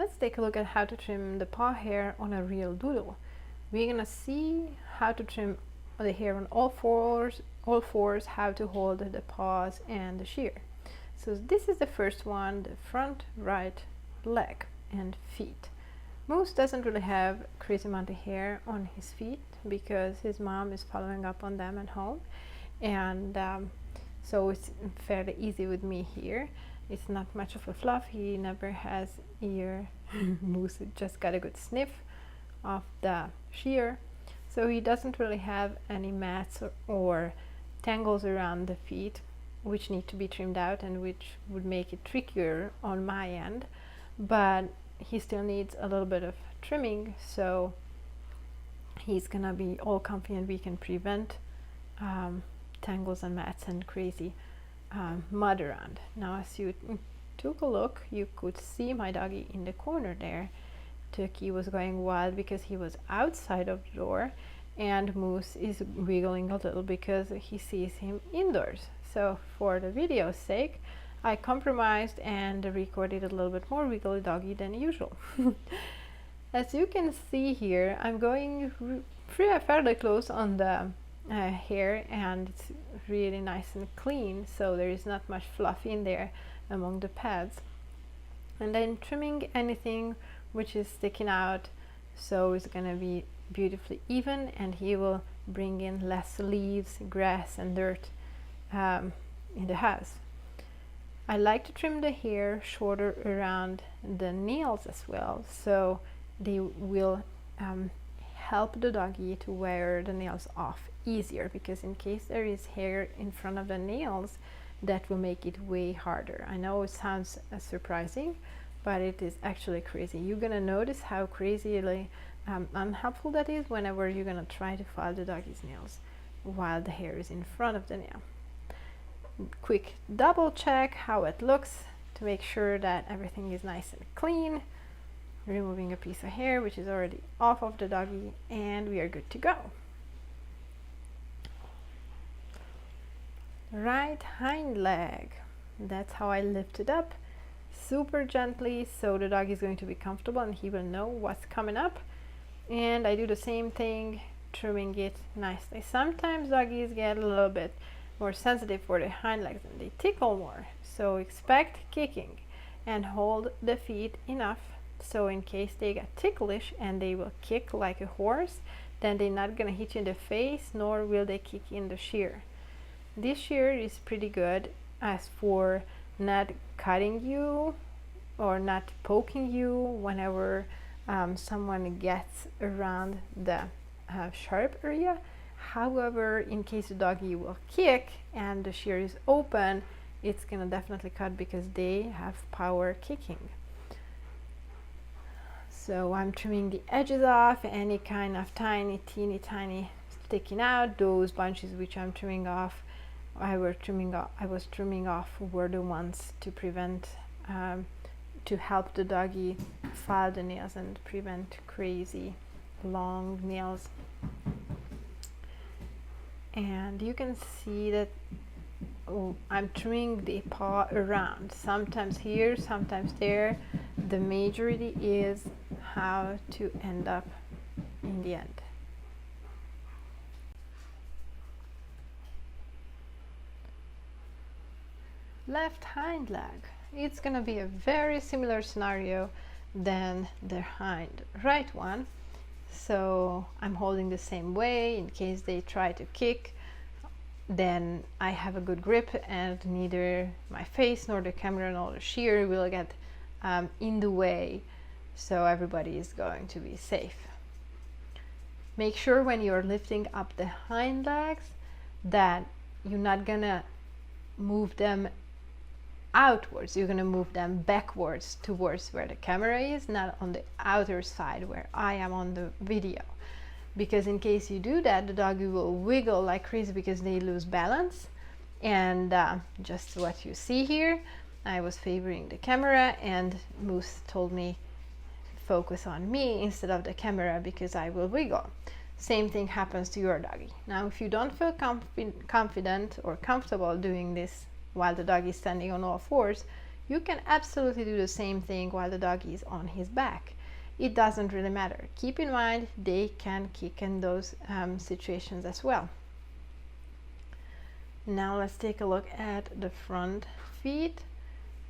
let's take a look at how to trim the paw hair on a real doodle. We're gonna see how to trim the hair on all fours, how to hold the paws and the shear. So this is the first one, the front right leg and feet. Moose doesn't really have crazy amount of hair on his feet because his mom is following up on them at home, and so it's fairly easy with me here. It's not much of a fluff. He never has ear. Moose just got a good sniff of the shear, so he doesn't really have any mats or tangles around the feet which need to be trimmed out and which would make it trickier on my end, but he still needs a little bit of trimming, so he's gonna be all comfy and we can prevent tangles and mats and crazy mud around. Now as you took a look, you could see my doggy in the corner there. Turkey was going wild because he was outside of the door, and Moose is wiggling a little because he sees him indoors. So for the video's sake, I compromised and recorded a little bit more wiggly doggy than usual. As you can see here, I'm going fairly close on the hair, and it's really nice and clean, so there is not much fluff in there among the pads. And then trimming anything which is sticking out, so it's gonna be beautifully even, and he will bring in less leaves, grass and dirt in the house. I like to trim the hair shorter around the nails as well, so they will help the doggy to wear the nails off easier, because in case there is hair in front of the nails, that will make it way harder. I know it sounds surprising, but it is actually crazy. You're gonna notice how crazily unhelpful that is whenever you're gonna try to file the doggy's nails while the hair is in front of the nail. Quick double check how it looks to make sure that everything is nice and clean. Removing a piece of hair which is already off of the doggy, and we are good to go. Right hind leg, that's how I lift it up, super gently, so the dog is going to be comfortable and he will know what's coming up. And I do the same thing, trimming it nicely. Sometimes doggies get a little bit more sensitive for the hind legs and they tickle more, so expect kicking and hold the feet enough so in case they get ticklish and they will kick like a horse, then they're not gonna hit you in the face, nor will they kick in the shear. This shear is pretty good as for not cutting you or not poking you whenever someone gets around the sharp area. However, in case the doggy will kick and the shear is open, it's gonna definitely cut because they have power kicking. So I'm trimming the edges off, any kind of teeny tiny sticking out. Those bunches which I'm trimming off, I was trimming off were the ones to prevent, to help the doggy file the nails and prevent crazy long nails. And you can see that I'm trimming the paw around, sometimes here, sometimes there. The majority is how to end up in the end. Left hind leg. It's gonna be a very similar scenario than the hind right one. So I'm holding the same way in case they try to kick, then I have a good grip and neither my face nor the camera nor the shear will get in the way, so everybody is going to be safe. Make sure when you're lifting up the hind legs that you're not gonna move them outwards, you're gonna move them backwards towards where the camera is, not on the outer side where I am on the video. Because in case you do that, the doggy will wiggle like crazy because they lose balance. And just what you see here, I was favoring the camera and Moose told me focus on me instead of the camera because I will wiggle. Same thing happens to your doggy. Now if you don't feel confident or comfortable doing this while the dog is standing on all fours, You can absolutely do the same thing while the dog is on his back. It doesn't really matter. Keep in mind they can kick in those situations as well. Now let's take a look at the front feet.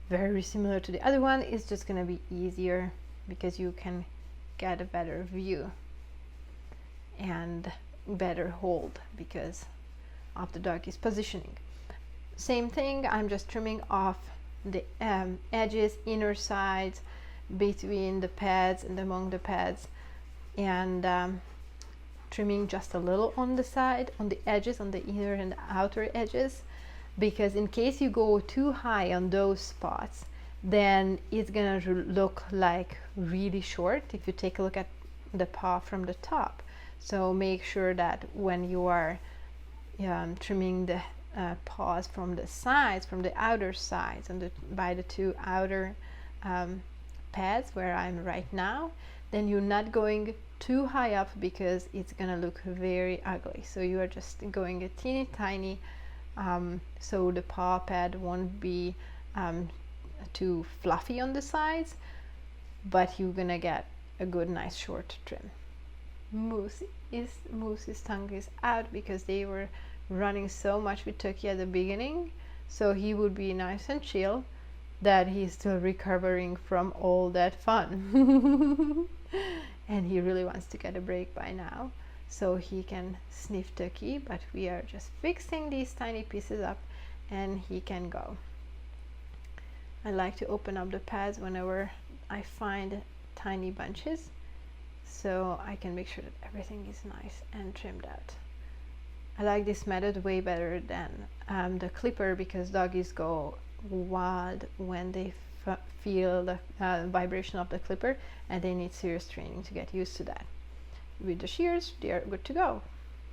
Very similar to the other one. It's just going to be easier because you can get a better view and better hold because of the doggy's positioning. Same thing, I'm just trimming off the edges, inner sides, between the pads and among the pads, and trimming just a little on the side, on the edges, on the inner and outer edges, because in case you go too high on those spots, then it's gonna look like really short if you take a look at the paw from the top. So make sure that when you are trimming the paws from the sides, from the outer sides, and by the two outer pads where I'm right now, then you're not going too high up because it's gonna look very ugly. So you are just going a teeny tiny, so the paw pad won't be too fluffy on the sides, but you're gonna get a good nice short trim. Moose's tongue is out because they were running so much with Turkey at the beginning, so he would be nice and chill that he's still recovering from all that fun. And he really wants to get a break by now so he can sniff Turkey, but we are just fixing these tiny pieces up and he can go. I like to open up the pads whenever I find tiny bunches so I can make sure that everything is nice and trimmed out. I like this method way better than the clipper because doggies go wild when they feel the vibration of the clipper, and they need serious training to get used to that. With the shears, they are good to go.